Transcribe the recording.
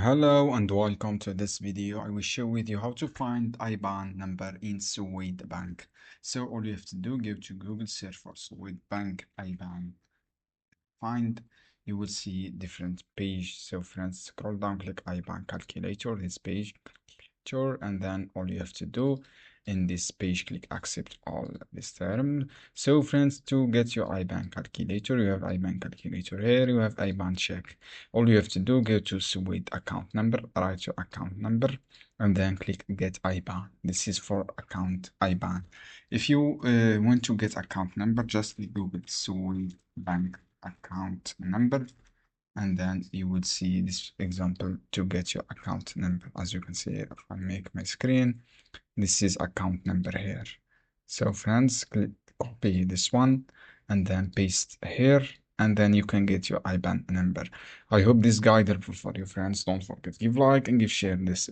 Hello and welcome to this video. I will share with you how to find IBAN number in Swedbank. So all you have to do, go to Google, search for Swedbank IBAN. You will see different page. So friends, scroll down, click IBAN calculator, this page, and then all you have to do in this page, click accept all this term. So friends, to get your IBAN calculator, you have IBAN calculator here, you have IBAN check. All you have to do, go to Swed account number, write your account number, and then click get IBAN. This is for account IBAN. If you want to get account number, just Google Swedbank account number, and then you would see this example to get your account number. As you can see, if I make my screen, this is account number here. So friends, copy this one and then paste here, and then you can get your IBAN number. I hope this guide helpful for you, friends. Don't forget, give like and give share this